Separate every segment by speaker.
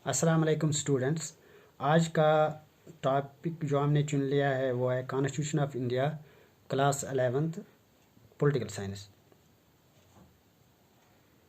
Speaker 1: अस्सलाम वालेकुम स्टूडेंट्स। आज का टॉपिक जो हमने चुन लिया है वो है constitution of India, class 11th political science.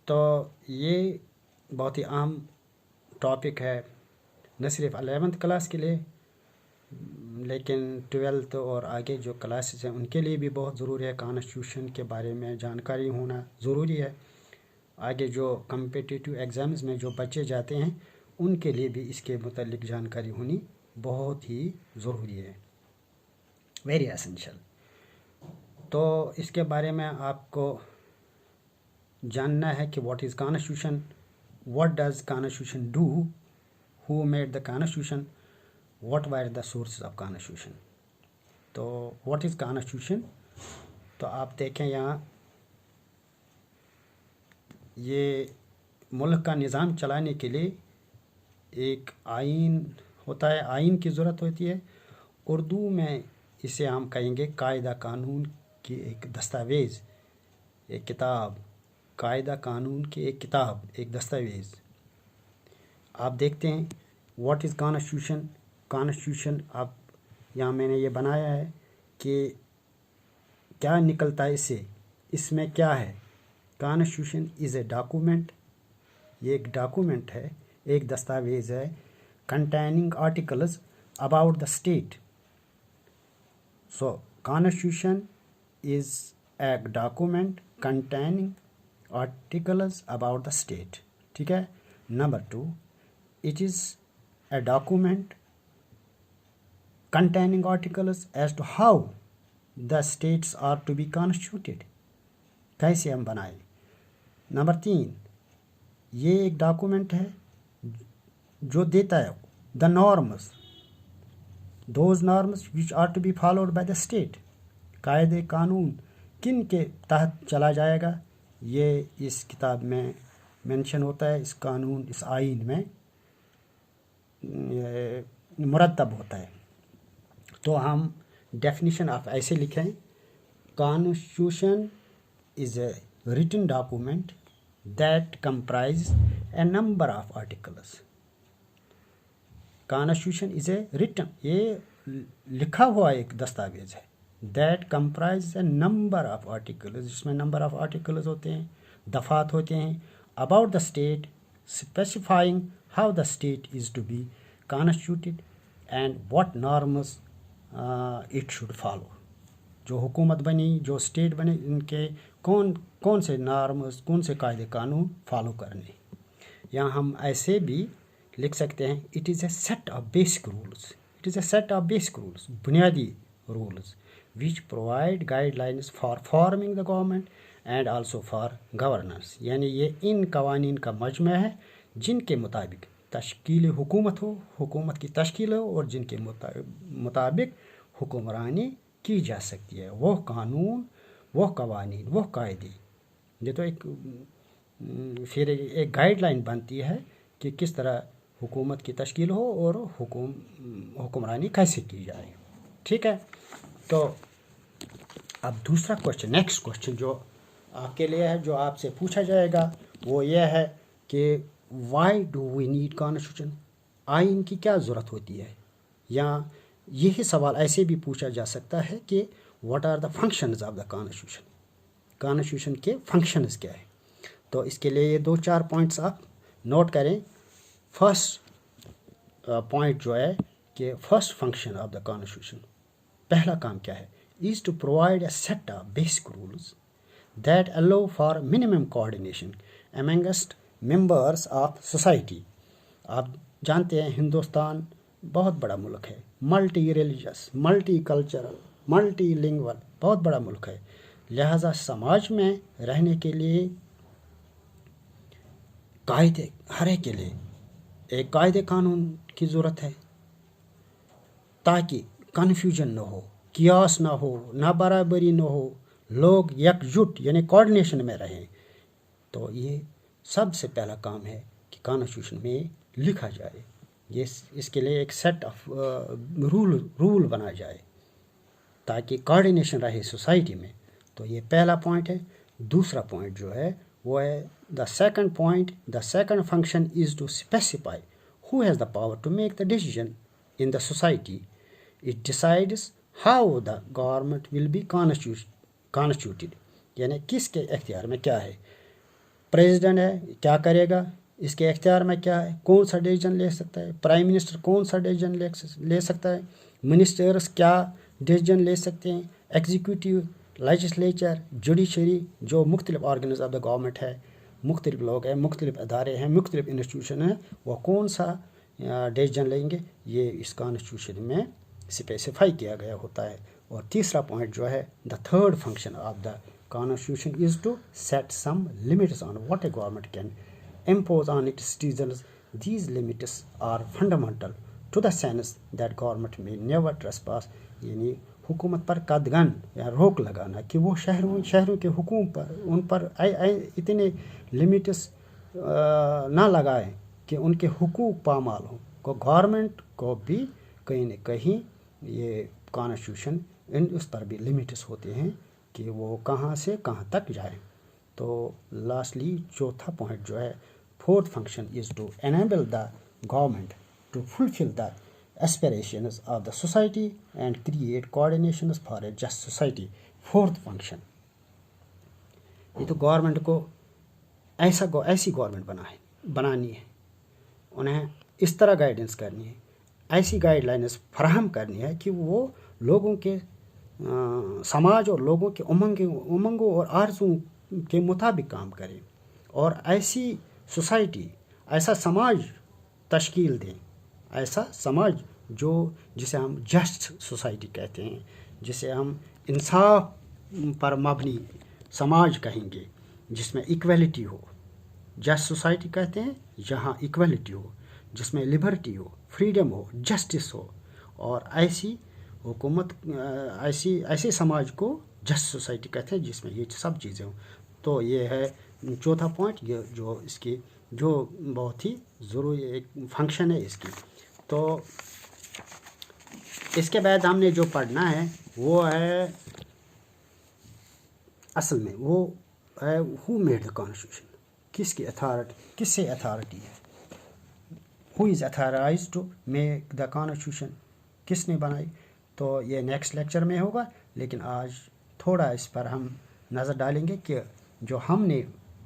Speaker 1: तो ये बहुत ही आम टॉपिक है, न सिर्फ 11th क्लास के लिए लेकिन 12th और आगे जो क्लासेस हैं उनके लिए भी बहुत ज़रूरी है। कॉन्स्टिट्यूशन के बारे में जानकारी होना ज़रूरी है। आगे जो कम्पिटिटिव एग्ज़ाम्स में जो बच्चे जाते हैं उनके लिए भी इसके मुतालिक जानकारी होनी बहुत ही ज़रूरी है, वेरी एसेंशियल। तो इसके बारे में आपको जानना है कि what is constitution, what does constitution do, who made the constitution, what were the sources of constitution. तो व्हाट इज़ कॉन्स्टिट्यूशन, तो आप देखें यहाँ ये मुल्क का निज़ाम चलाने के लिए एक आइन होता है, आइन की ज़रूरत होती है। उर्दू में इसे हम कहेंगे कायदा कानून की एक दस्तावेज़, एक किताब, कायदा कानून की एक किताब, एक दस्तावेज़। आप देखते हैं व्हाट इज़ कॉन्स्टिट्यूशन। कॉन्स्टिट्यूशन आप यहाँ मैंने ये बनाया है कि क्या निकलता है इससे, इसमें क्या है। कॉन्स्टिट्यूशन इज़ ए डॉक्यूमेंट, ये एक डॉक्यूमेंट है, एक दस्तावेज़ है, containing articles about the state. So constitution is a document containing articles about the state, ठीक है। Number 2, it is a document containing articles as to how the states are to be constituted, कैसे हम बनाए। Number 3, ये एक document है जो देता है the norms, those norms which are to be followed by the state, कायदे कानून किन के तहत चला जाएगा, ये इस किताब में मेंशन होता है, इस कानून, इस आइन में मुरतब होता है। तो हम डेफिनेशन ऑफ ऐसे लिखें, constitution is a written document that comprise a number of articles. Constitution is a written, ये लिखा हुआ एक दस्तावेज है, that comprise a number of articles, जिसमें नंबर ऑफ आर्टिकल्स होते हैं, दफात होते हैं, about the state, specifying how the state is to be constituted and what norms it should follow. जो हुकूमत बनी, जो स्टेट बने, इनके कौन कौन से नॉर्म्स, कौन से कायदे कानून फॉलो करने। यहाँ हम ऐसे भी लिख सकते हैं, it is a set of basic rules, it is a set of basic rules, बुनियादी rules which provide guidelines for forming the government and also for governance. यानी ये इन कवानीन का मजमा है जिनके मुताबिक तश्कील हुकूमत हो, हुकूमत की तश्कील हो, और जिनके मुताबिक हुक्मरानी की जा सकती है। वह कानून, वह कवानीन, वह कायदे, ये तो एक फिर एक गाइडलाइन बनती है कि किस तरह हुकूमत की तश्कील हो और हुक्मरानी कैसे की जाए, ठीक है। तो अब दूसरा क्वेश्चन, नेक्स्ट क्वेश्चन जो आपके लिए है, जो आपसे पूछा जाएगा, वो यह है कि why do we need constitution, आइन की क्या ज़रूरत होती है। या यही सवाल ऐसे भी पूछा जा सकता है कि what are the functions of the constitution, constitution के फंक्शंस क्या है। तो इसके लिए ये 2-4 पॉइंट्स आप नोट करें। फर्स्ट पॉइंट जो है कि first function of the constitution, पहला काम क्या है, is to provide a set of basic rules that allow for minimum coordination amongst members of society. आप जानते हैं हिंदुस्तान बहुत बड़ा मुल्क है, multi religious, multi cultural, multi lingual, बहुत बड़ा मुल्क है। लिहाजा समाज में रहने के लिए कायदे, हर एक के लिए एक कायदे कानून की ज़रूरत है, ताकि कन्फ्यूजन न हो, कियास ना हो, ना बराबरी न हो, लोग एकजुट यानी कोऑर्डिनेशन में रहें। तो ये सबसे पहला काम है कि कॉन्स्टिट्यूशन में लिखा जाए, ये इसके लिए एक सेट ऑफ रूल बना जाए ताकि कोऑर्डिनेशन रहे सोसाइटी में। तो ये पहला पॉइंट है। दूसरा पॉइंट जो है वो है the second point, the second function is to specify who has the power to make the decision in the society. It decides how the government will be constituted. यानी किसके इख्तियार में क्या है, प्रेसिडेंट है क्या करेगा, इसके इख्तियार में क्या है, कौन सा डिसीजन ले सकता है, प्राइम मिनिस्टर कौन सा डिसीजन ले सकता है, मिनिस्टर्स क्या डिसीजन ले सकते हैं, एग्जीक्यूटिव, लेजिस्लेचर, जुडिशरी, जो मुख्तलिफ ऑर्गन्स ऑफ द गवर्नमेंट है, मुख्तलिफ लोग हैं, मुख्तलिफ अदारे हैं, मुख्तलिफ इंस्टीट्यूशन हैं, वह कौन सा डिसीजन लेंगे, ये इस कॉन्स्टिट्यूशन में स्पेसिफाई किया गया होता है. और तीसरा पॉइंट जो है, the third function of the constitution is to set some limits on what a government can impose on its citizens. These limits are fundamental to the sense that government may never trespass. यानी हुकूमत पर कदगन या रोक लगाना कि वो शहरों के हुकूम पर उन पर इतने लिमिट्स ना लगाएं कि उनके हुकूक पामाल हों. को गवर्नमेंट को भी कहीं न कहीं ये कॉन्स्टिट्यूशन उस पर भी लिमिट्स होते हैं कि वो कहाँ से कहाँ तक जाए. तो लास्टली चौथा पॉइंट जो है, fourth function is to enable the government to fulfil the aspirations of the society and create coordination for a just society. Fourth function, ये तो गवर्नमेंट को ऐसी गवर्नमेंट बनानी है, उन्हें इस तरह गाइडेंस करनी है, ऐसी गाइडलाइंस फराहम करनी है कि वो लोगों के समाज और लोगों के उमंगों और आरज़ू के मुताबिक काम करें, और ऐसी सोसाइटी, ऐसा समाज तश्कील दें, ऐसा समाज जिसे हम जस्ट सोसाइटी कहते हैं, जिसे हम इंसाफ पर मबनी समाज कहेंगे, जिसमें इक्वलिटी हो. जस्ट सोसाइटी कहते हैं जहाँ इक्वलिटी हो, जिसमें लिबर्टी हो, फ्रीडम हो, जस्टिस हो, और ऐसी हुकूमत, ऐसे समाज को जस्ट सोसाइटी कहते हैं जिसमें ये सब चीज़ें हों. तो ये है चौथा पॉइंट, ये जो बहुत ही ज़रूरी एक फंक्शन है इसकी. तो इसके बाद हमने जो पढ़ना है वो है, असल में वो है हु मेड द कॉन्स्टिट्यूशन, किससे अथॉरिटी है, who is authorised to make the constitution, किसने बनाई. तो ये नेक्स्ट लेक्चर में होगा, लेकिन आज थोड़ा इस पर हम नज़र डालेंगे कि जो हमने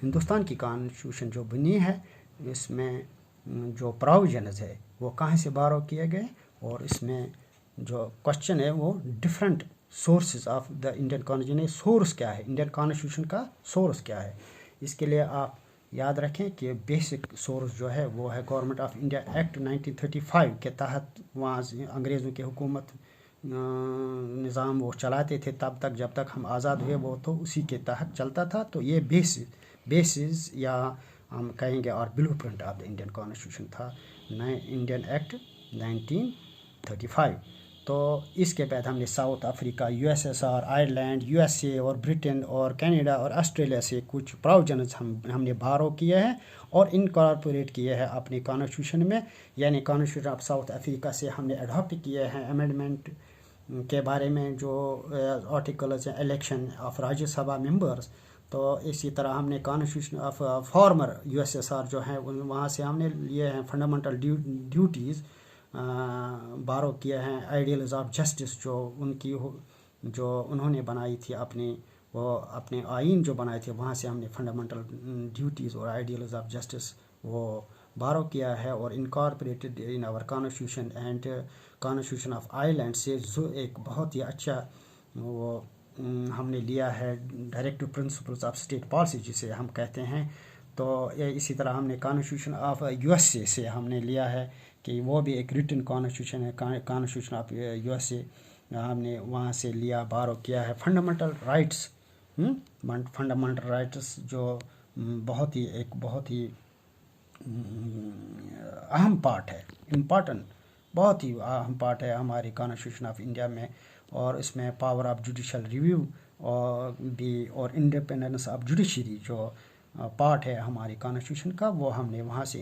Speaker 1: हिंदुस्तान की कॉन्स्टिट्यूशन जो बनी है, इसमें जो प्रोविजंस है वो कहाँ से बारो किए गए, और इसमें जो क्वेश्चन है वो different sources of the Indian constitution, source क्या है, इंडियन कॉन्स्टिट्यूशन का सोर्स क्या है. इसके लिए आप याद रखें कि बेसिक सोर्स जो है वो है गवर्नमेंट ऑफ इंडिया एक्ट 1935 के तहत. वहाँ अंग्रेज़ों की हुकूमत निज़ाम वो चलाते थे तब तक, जब तक हम आज़ाद हुए, वो तो उसी के तहत चलता था. तो ये बेसिस या हम कहेंगे और blueprint of the Indian constitution था, इंडियन एक्ट 1935. तो इसके बाद हमने south Africa, USSR, Ireland, USA और ब्रिटेन और कनाडा और ऑस्ट्रेलिया से कुछ प्रोविजंस हमने बारो किए हैं और इनकॉर्पोरेट किए हैं अपने कॉन्स्टिट्यूशन में. यानी कॉन्स्टिट्यूशन ऑफ साउथ अफ्रीका से हमने अडॉप्ट किए हैं अमेंडमेंट के बारे में जो आर्टिकल्स हैं, इलेक्शन ऑफ राज्यसभा मेंबर्स. तो इसी तरह हमने कॉन्स्टिट्यूशन ऑफ फॉर्मर यूएसएसआर जो है वहाँ से हमने लिए हैं फंडामेंटल ड्यूटीज़ बारो किए हैं. आइडियल्स ऑफ जस्टिस जो उन्होंने बनाई थी अपने आइन जो बनाए थे, वहाँ से हमने फंडामेंटल ड्यूटीज़ और आइडियल्स ऑफ जस्टिस वो बारो किया है और incorporated in our constitution. And constitution of Ireland से जो एक बहुत ही अच्छा वो हमने लिया है directive principles of state policy जिसे हम कहते हैं. तो इसी तरह हमने कॉन्स्टिट्यूशन ऑफ यूएसए से हमने लिया है कि वो भी एक रिटन कॉन्स्टिट्यूशन है. कॉन्स्टिट्यूशन ऑफ यूएसए हमने वहाँ से लिया, बारो किया है. फंडामेंटल राइट्स जो बहुत ही अहम पार्ट है, इम्पॉर्टेंट, बहुत ही अहम पार्ट है हमारी कॉन्स्टिट्यूशन ऑफ इंडिया में. और इसमें पावर ऑफ जुडिशल रिव्यू और इंडिपेंडेंस ऑफ जुडिशरी जो पार्ट है हमारी कॉन्स्टिट्यूशन का, वो हमने वहाँ से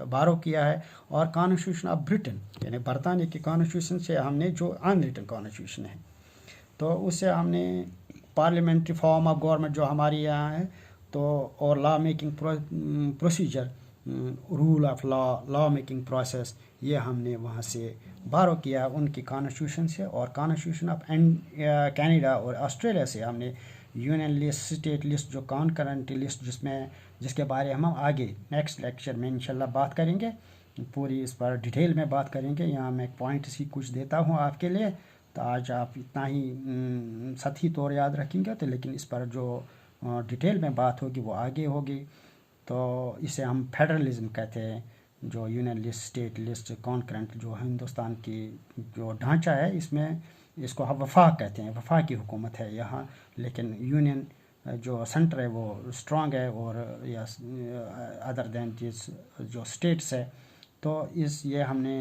Speaker 1: बारो किया है. और कॉन्स्टिट्यूशन ऑफ ब्रिटेन यानी बरतानिया की कॉन्स्टिट्यूशन से हमने जो अनरिटन कॉन्स्टिट्यूशन है, तो उससे हमने पार्लियामेंट्री फॉर्म ऑफ गवर्नमेंट जो हमारी यहाँ है, तो और law making procedure rule of law making process, ये हमने वहाँ से बारो किया उनकी कॉन्स्टिट्यूशन से, और कॉन्स्टिट्यूशन ऑफ कनाडा और ऑस्ट्रेलिया से हमने यूनियन लिस्ट, स्टेट लिस्ट, जो कॉन्करेंट लिस्ट जिसके बारे में हम आगे नेक्स्ट लेक्चर में इंशाल्लाह बात करेंगे, पूरी इस पर डिटेल में बात करेंगे। यहाँ मैं पॉइंट्स ही कुछ देता हूँ आपके लिए, तो आज आप इतना ही सतही तौर याद रखेंगे, तो लेकिन इस पर जो डिटेल में बात होगी वो आगे होगी। तो इसे हम फेडरलिज्म कहते हैं, जो union list, state list, concurrent जो हिंदुस्तान की जो ढांचा है, इसमें इसको हम वफाक कहते हैं, वफाक की हुकूमत है यहाँ, लेकिन यूनियन जो सेंटर है वो स्ट्रांग है, और या अदर देन दिस जो स्टेट्स है। तो ये हमने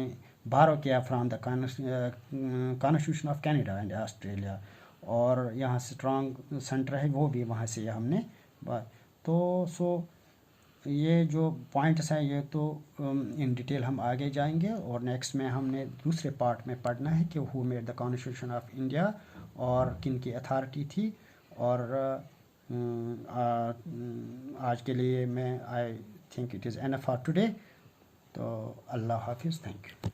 Speaker 1: बारो किया from the constitution of Canada and Australia, और यहाँ स्ट्रांग सेंटर है वो भी वहाँ से हमने तो ये जो पॉइंट्स हैं ये तो इन डिटेल हम आगे जाएंगे, और नेक्स्ट में हमने दूसरे पार्ट में पढ़ना है कि who made the constitution of India, और किन की अथॉरिटी थी। और आज के लिए मैं I think it is enough for today. तो अल्लाह हाफिज़, थैंक यू।